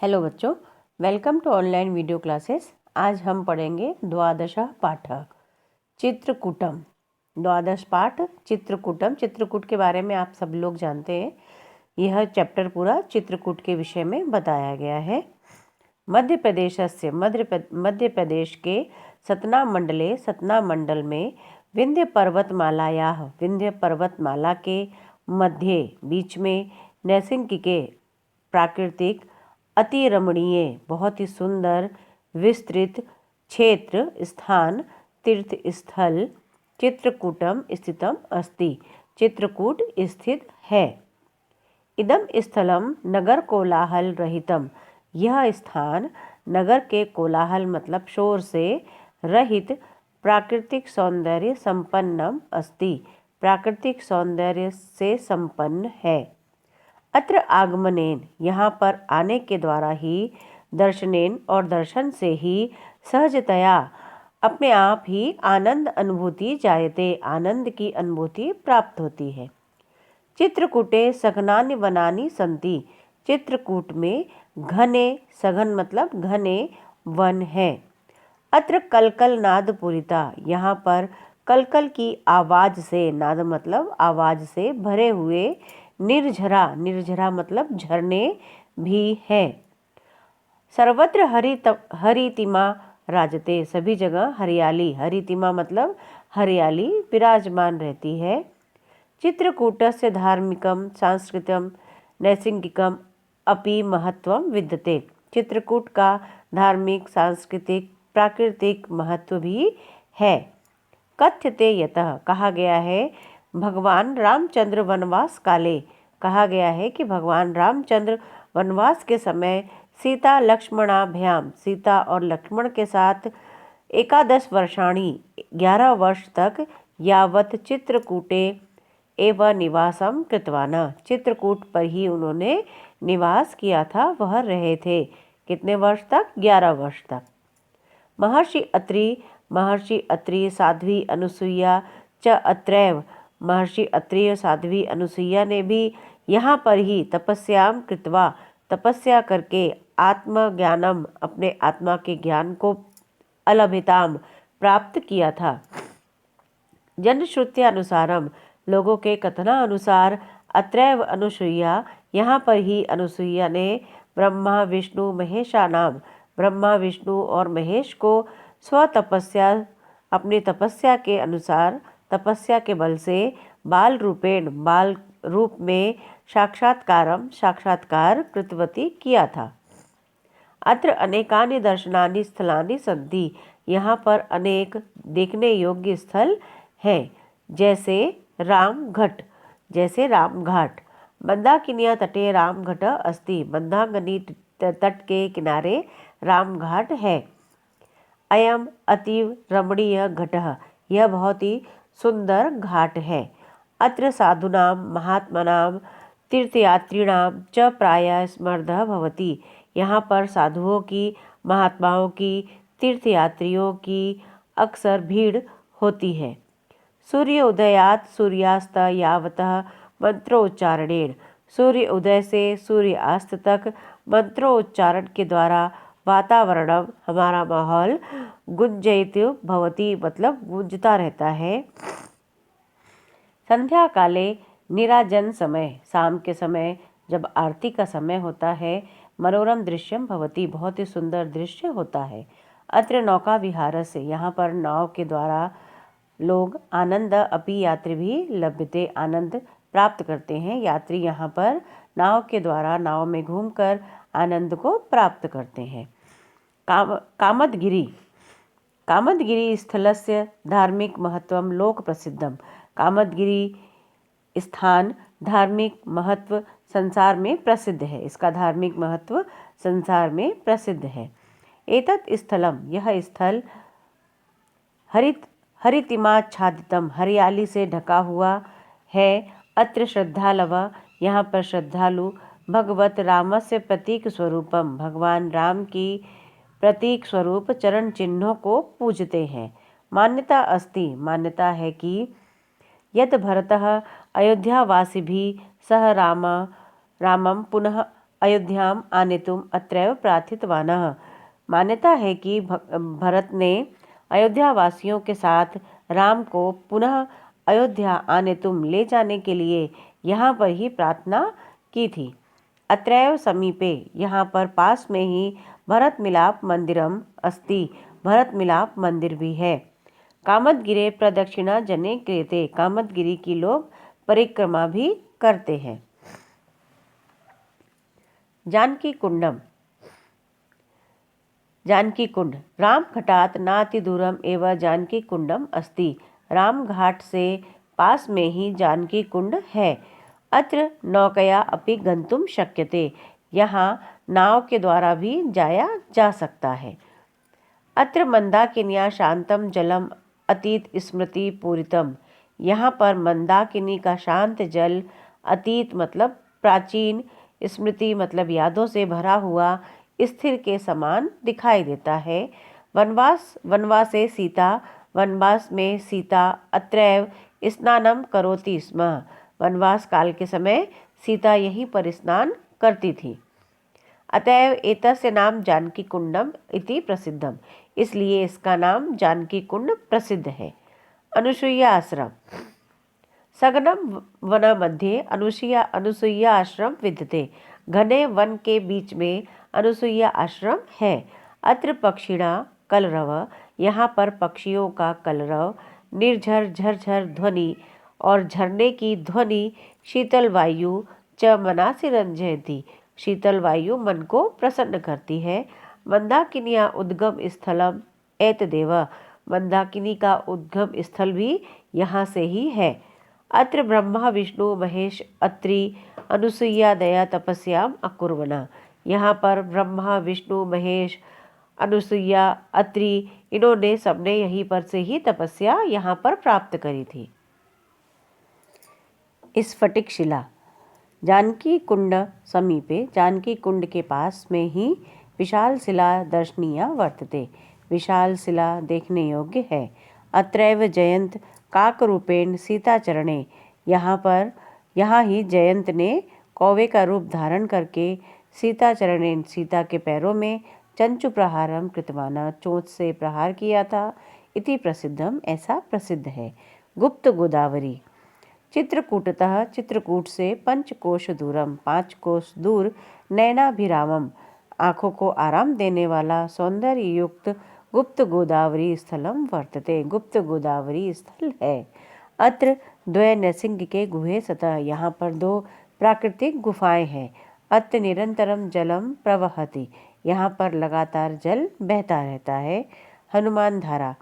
Hello बच्चों, welcome to online video classes. आज हम पढ़ेंगे द्वादश पाठ चित्रकूटम। द्वादश पाठ चित्रकूटम। चित्रकूट के बारे में आप सब लोग जानते हैं। यह चैप्टर पूरा चित्रकूट के विषय में बताया गया है। मध्य प्रदेश के सतना मंडल में विंध्य पर्वतमाला के मध्य बीच में नैसर्गिक के प्राकृतिक अति रमणीय बहुत ही सुंदर विस्तृत क्षेत्र स्थान तीर्थ स्थल चित्रकूटम स्थितम अस्ति। चित्रकूट स्थित है। इदम स्थलम नगर कोलाहल रहितम। यह स्थान नगर के कोलाहल मतलब शोर से रहित प्राकृतिक सौंदर्य संपन्नम अस्ति। प्राकृतिक सौंदर्य से संपन्न है। अत्र आगमनेन, यहाँ पर आने के द्वारा ही, दर्शनेन और दर्शन से ही, सहजतया अपने आप ही आनंद अनुभूति जायते, आनंद की अनुभूति प्राप्त होती है। चित्रकूटे सघनानि वनानि सन्ति। चित्रकूट में घने, सघन मतलब घने वन है। अत्र कलकल नाद पूरिता। यहाँ पर कलकल की आवाज से, नाद मतलब आवाज से भरे हुए निर्झरा मतलब झरने भी है। सर्वत्र हरितिमा राजते। सभी जगह हरियाली, हरितिमा मतलब हरियाली विराजमान रहती है। चित्रकूटस्य धार्मिकम सांस्कृतिकम नैसर्गिकम अपि महत्वम विद्यते। चित्रकूट का धार्मिक, सांस्कृतिक, प्राकृतिक महत्व भी है। कथ्यते यतः, कहा गया है, भगवान रामचंद्र वनवास काले, कहा गया है कि भगवान रामचंद्र वनवास के समय सीता लक्ष्मणाभ्याम, सीता और लक्ष्मण के साथ 11 वर्षाणि 11 वर्ष तक यावत चित्रकूटे एवं निवासम कृतवान। चित्रकूट पर ही उन्होंने निवास किया था, वह रहे थे। कितने वर्ष तक? 11 वर्ष तक। महर्षि अत्रि साध्वी अनुसुईया च अत्रैव। महर्षि अत्रि और साध्वी अनुसुईया ने भी यहाँ पर ही तपस्याम कृत्वा, तपस्या करके, आत्मज्ञानम अपने आत्मा के ज्ञान को, अलभिताम प्राप्त किया था। जनश्रुत्यानुसारम, लोगों के कथनानुसार, अत्रैव अनुसुईया, यहाँ पर ही अनुसुईया ने ब्रह्मा विष्णु महेशानाम, ब्रह्मा विष्णु और महेश को स्वतपस्या, अपनी तपस्या के अनुसार, तपस्या के बल से, बाल रूप में साक्षात्कार कृतवती किया था। अत्र अनेकानि दर्शनानि स्थलानि सन्ति। यहाँ पर अनेक देखने योग्य स्थल हैं, जैसे रामघाट। मंदाकिनी तटे रामघट अस्ति। मंदाकिनी तट के किनारे रामघाट है। अयम अतीव रमणीय घटः। यह बहुत ही सुंदर घाट है। अत्र साधूनां महात्मनां तीर्थयात्रिणां च प्रायः स्मर्दः भवति। यहाँ पर साधुओं की, महात्माओं की, तीर्थयात्रियों की अक्सर भीड़ होती है। सूर्योदयात् सूर्यास्त यावतः मंत्रोच्चारणेन। सूर्य उदय से सूर्यास्त तक मंत्रोच्चारण के द्वारा वातावरणम, हमारा माहौल, गुंजयितु भवति मतलब गूंजता रहता है। संध्या काले निराजन समय, शाम के समय जब आरती का समय होता है, मनोरम दृश्यम भवति, बहुत ही सुंदर दृश्य होता है। अत्र नौका विहार से, यहाँ पर नाव के द्वारा लोग आनंद अपि यात्री भी लभ्यते, आनंद प्राप्त करते हैं। यात्री यहाँ पर नाव के द्वारा, नाव में घूमकर आनंद को प्राप्त करते हैं। कामदगिरी स्थलस्य धार्मिक महत्वम लोक प्रसिद्धम। कामदगिरी स्थान धार्मिक महत्व संसार में प्रसिद्ध है। इसका धार्मिक महत्व संसार में प्रसिद्ध है। एतत् स्थलम, यह स्थल हरितिमाच्छादितम, हरियाली से ढका हुआ है। अत्र श्रद्धालव, यहाँ पर श्रद्धालु भगवत रामस्य प्रतीक स्वरूपम, भगवान राम की प्रतीक स्वरूप चरण चिन्हों को पूजते हैं। मान्यता अस्ति, मान्यता है कि यद भरतः अयोध्यावासिभिः सह रामं पुनः अयोध्याम आनेतुम अत्रैव प्रार्थितवानः। मान्यता है कि भरत ने अयोध्या वासियों के साथ राम को पुनः अयोध्या आनेतुम ले जाने के लिए यहाँ पर ही प्रार्थना की थी। अत्रैव समीपे, यहाँ पर पास में ही भरत मिलाप मंदिरम अस्ति, भरत मिलाप मंदिर भी है। कामदगिरे प्रदक्षिणा जने क्रियते, कामदगिरी की लोग परिक्रमा भी करते हैं। जानकी कुंडम, जानकी कुंड, राम घाटात नाति दूरम एवं जानकी कुंडम अस्ति। राम घाट से पास में ही जानकी कुंड है। अत्र नौकया अपि गंतुम शक्यते, यहाँ नाव के द्वारा भी जाया जा सकता है। अत्र मंदाकिन्या शांतम जलम अतीत स्मृति पूरितम, यहाँ पर मंदाकिनी का शांत जल अतीत मतलब प्राचीन, स्मृति मतलब यादों से भरा हुआ स्थिर के समान दिखाई देता है। वनवासे सीता, वनवास में सीता अत्रैव स्नानम करोति स्म, वनवास काल के समय सीता यहीं पर स्नान करती थी। अतएव एतस्य नाम जानकी कुंडम इति प्रसिद्धम, इसलिए इसका नाम जानकी कुंड प्रसिद्ध है। अनुसुईया आश्रम, सघनम वन मध्ये अनुसुईया आश्रम विद्यते, घने वन के बीच में अनुसुईया आश्रम है। अत्र पक्षिणा कलरव, यहाँ पर पक्षियों का कलरव, निर्झर झरझर ध्वनि और झरने की ध्वनि, शीतल वायु च मनासि रंजयति, शीतल वायु मन को प्रसन्न करती है। मंदाकिनिया उद्गम स्थलम एतदेव, मंदाकिनी का उद्गम स्थल भी यहाँ से ही है। अत्र ब्रह्मा विष्णु महेश अत्रि अनुसुईया दया तपस्याम अकुर्वना, यहाँ पर ब्रह्मा विष्णु महेश अनुसुईया अत्रि इन्होंने सबने यहीं पर से ही तपस्या यहाँ पर प्राप्त करी थी। स्फटिक शिला, जानकी कुंड समीपे, जानकी कुंड के पास में ही विशाल शिला दर्शनीय वर्तते, विशाल शिला देखने योग्य है। अत्रैव जयंत काक रूपेण सीताचरणे, यहाँ ही जयंत ने कौवे का रूप धारण करके सीताचरणे, सीता के पैरों में चंचु प्रहारम कृतवाना, चोंच से प्रहार किया था। इति प्रसिद्धम, ऐसा प्रसिद्ध है। गुप्त गोदावरी, चित्रकूटतः, चित्रकूट से 5 कोश दूरम, 5 कोश दूर, नैनाभिरामम, आँखों को आराम देने वाला सौंदर्य युक्त गुप्त गोदावरी स्थलम वर्तते, गुप्त गोदावरी स्थल है। अत्र द्वय नैसिंगिके गुहे सतह, यहाँ पर 2 प्राकृतिक गुफाएं हैं। अत्र निरंतरम जलम प्रवहति, यहाँ पर लगातार जल बहता रहता है। हनुमान धारा,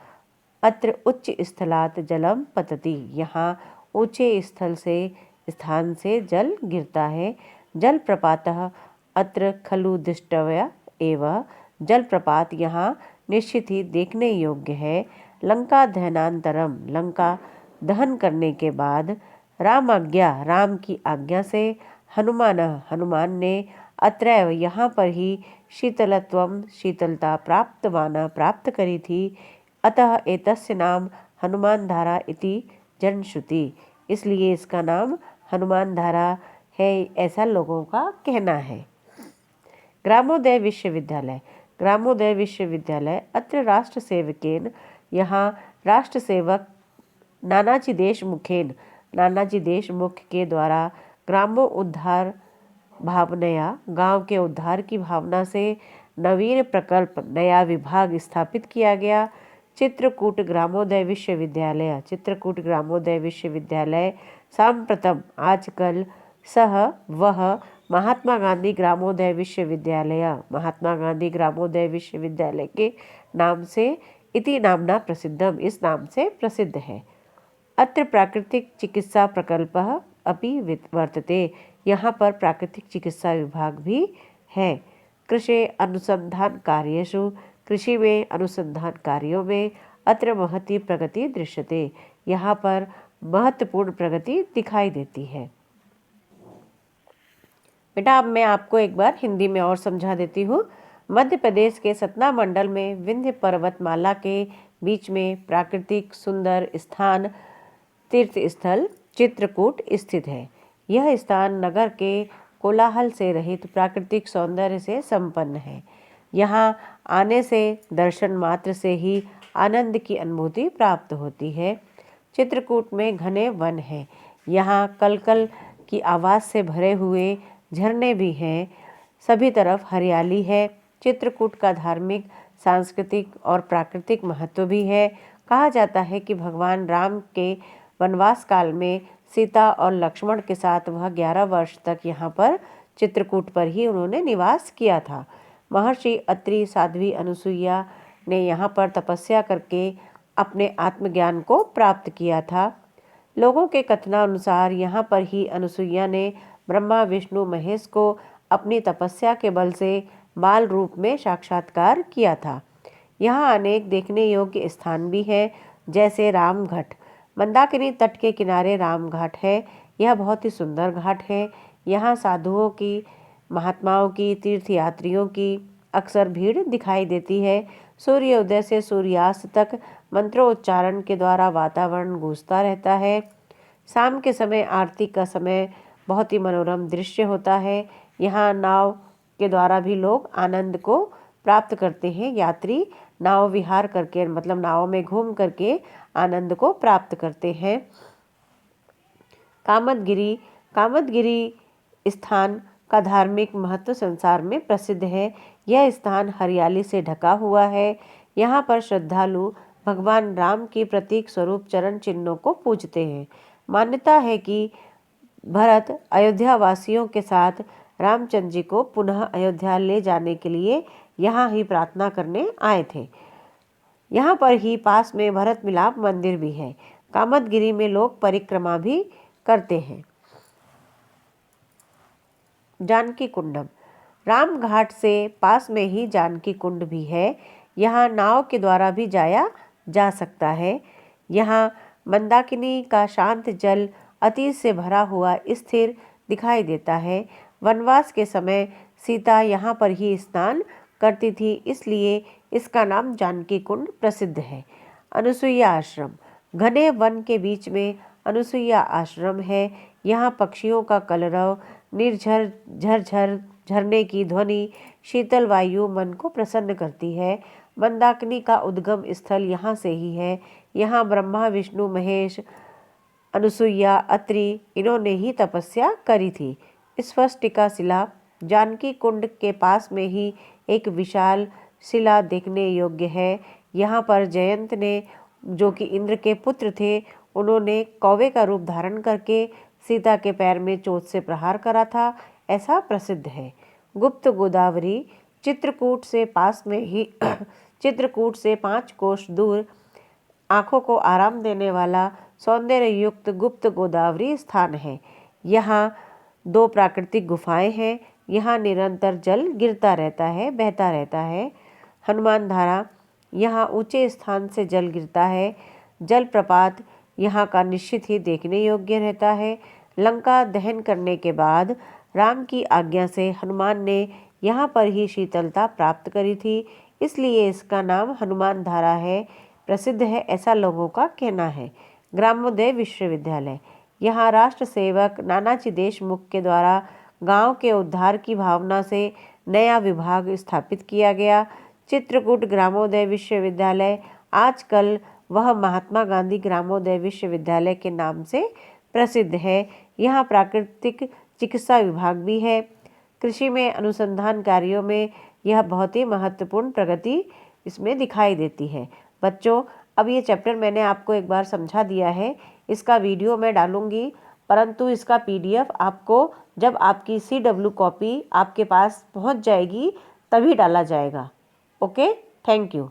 अत्र उच्च स्थलात् जलम पतति, यहाँ ऊंचे स्थान से जल गिरता है। जलप्रपातः अत्र खलु दृष्टव्य एवं, जलप्रपात यहाँ निश्चित ही देखने योग्य है। लंका दहनांतरम, लंका दहन करने के बाद, राम की आज्ञा से, हनुमान ने अत्रैव यहाँ पर ही शीतलत्वम, शीतलता प्राप्त करी थी। अतः एतस्य नाम हनुमान धारा इति जनश्रुति, इसलिए इसका नाम हनुमान धारा है, ऐसा लोगों का कहना है। ग्रामोदय विश्वविद्यालय, ग्रामोदय विश्वविद्यालय अत्र राष्ट्र सेवकेन, यहाँ राष्ट्र सेवक नानाजी देशमुखेन, नानाजी देशमुख के द्वारा ग्रामो उद्धार भावनया, गांव के उद्धार की भावना से नवीन प्रकल्प, नया विभाग स्थापित किया गया। चित्रकूट ग्रामोदय विश्वविद्यालय, चित्रकूट ग्रामोदय विश्वविद्यालय सांप्रतम, आजकल, वह महात्मा गांधी ग्रामोदय विश्वविद्यालय, महात्मा गांधी ग्रामोदय विश्वविद्यालय के नाम से, इति नामना प्रसिद्धम, इस नाम से प्रसिद्ध है। अत्र प्राकृतिक चिकित्सा प्रकल्पः अपि वर्तते, यहाँ पर प्राकृतिक चिकित्सा विभाग भी है। कृषि अनुसंधान कार्येषु, कृषि में अनुसंधान कार्यों में अत्र महती प्रगति दृश्यते, यहाँ पर महत्वपूर्ण प्रगति दिखाई देती है। बेटा अब मैं आपको एक बार हिंदी में और समझा देती हूँ। मध्य प्रदेश के सतना मंडल में विंध्य पर्वतमाला के बीच में प्राकृतिक सुंदर स्थान तीर्थ स्थल चित्रकूट स्थित है। यह स्थान नगर के कोलाहल से रहित प्राकृतिक सौंदर्य से संपन्न है। यहाँ आने से दर्शन मात्र से ही आनंद की अनुभूति प्राप्त होती है। चित्रकूट में घने वन हैं। यहाँ कलकल की आवाज़ से भरे हुए झरने भी हैं। सभी तरफ हरियाली है। चित्रकूट का धार्मिक, सांस्कृतिक और प्राकृतिक महत्व भी है। कहा जाता है कि भगवान राम के वनवास काल में सीता और लक्ष्मण के साथ वह 11 वर्ष तक यहाँ पर चित्रकूट पर ही उन्होंने निवास किया था। महर्षि अत्रि, साध्वी अनुसुईया ने यहाँ पर तपस्या करके अपने आत्मज्ञान को प्राप्त किया था। लोगों के कथनानुसार यहाँ पर ही अनुसुईया ने ब्रह्मा, विष्णु, महेश को अपनी तपस्या के बल से बाल रूप में साक्षात्कार किया था। यहाँ अनेक देखने योग्य स्थान भी हैं, जैसे रामघाट। मंदाकिनी तट के किनारे रामघाट है। यह बहुत ही सुंदर घाट है। यहाँ साधुओं की, महात्माओं की, तीर्थयात्रियों की अक्सर भीड़ दिखाई देती है। सूर्योदय से सूर्यास्त तक मंत्रोच्चारण के द्वारा वातावरण गूंजता रहता है। शाम के समय आरती का समय बहुत ही मनोरम दृश्य होता है। यहाँ नाव के द्वारा भी लोग आनंद को प्राप्त करते हैं। यात्री नाव विहार करके, मतलब नाव में घूम करके आनंद को प्राप्त करते हैं। कामदगिरी, कामदगिरी स्थान का धार्मिक महत्व संसार में प्रसिद्ध है। यह स्थान हरियाली से ढका हुआ है। यहाँ पर श्रद्धालु भगवान राम की प्रतीक स्वरूप चरण चिन्हों को पूजते हैं। मान्यता है कि भरत अयोध्या वासियों के साथ रामचंद्र जी को पुनः अयोध्या ले जाने के लिए यहाँ ही प्रार्थना करने आए थे। यहाँ पर ही पास में भरत मिलाप मंदिर भी है। कामदगिरी में लोग परिक्रमा भी करते हैं। जानकी कुंडम, रामघाट से पास में ही जानकी कुंड भी है। यहाँ नाव के द्वारा भी जाया जा सकता है। यहाँ मंदाकिनी का शांत जल अतीत से भरा हुआ स्थिर दिखाई देता है। वनवास के समय सीता यहाँ पर ही स्नान करती थी, इसलिए इसका नाम जानकी कुंड प्रसिद्ध है। अनुसुईया आश्रम, घने वन के बीच में अनुसुईया आश्रम है। यहाँ पक्षियों का कलरव, निर्झर झरझर झरने की ध्वनि, शीतल वायु मन को प्रसन्न करती है। मंदाकिनी का उद्गम स्थल यहाँ से ही है। यहाँ ब्रह्मा, विष्णु, महेश, अनुसुईया, अत्रि इन्होंने ही तपस्या करी थी। स्फटिका शिला, जानकी कुंड के पास में ही एक विशाल शिला देखने योग्य है। यहाँ पर जयंत ने, जो कि इंद्र के पुत्र थे, उन्होंने कौवे का रूप धारण करके सीता के पैर में चोट से प्रहार करा था, ऐसा प्रसिद्ध है। गुप्त गोदावरी, चित्रकूट से पास में ही चित्रकूट से 5 कोस दूर आँखों को आराम देने वाला सौंदर्य युक्त गुप्त गोदावरी स्थान है। यहाँ 2 प्राकृतिक गुफाएं हैं। यहाँ निरंतर जल गिरता रहता है, बहता रहता है। हनुमान धारा, यहाँ ऊंचे स्थान से जल गिरता है। जलप्रपात यहाँ का निश्चित ही देखने योग्य रहता है। लंका दहन करने के बाद राम की आज्ञा से हनुमान ने यहाँ पर ही शीतलता प्राप्त करी थी, इसलिए इसका नाम हनुमान धारा है, प्रसिद्ध है, ऐसा लोगों का कहना है। ग्रामोदय विश्वविद्यालय, यहाँ राष्ट्र सेवक नानाजी देशमुख के द्वारा गांव के उद्धार की भावना से नया विभाग स्थापित किया गया। चित्रकूट ग्रामोदय विश्वविद्यालय आजकल वह महात्मा गांधी ग्रामोदय विश्वविद्यालय के नाम से प्रसिद्ध है। यहाँ प्राकृतिक चिकित्सा विभाग भी है। कृषि में अनुसंधान कार्यों में यह बहुत ही महत्वपूर्ण प्रगति इसमें दिखाई देती है। बच्चों, अब ये चैप्टर मैंने आपको एक बार समझा दिया है। इसका वीडियो मैं डालूंगी, परंतु इसका PDF आपको जब आपकी CW कॉपी आपके पास पहुंच जाएगी तभी डाला जाएगा। Okay, thank you.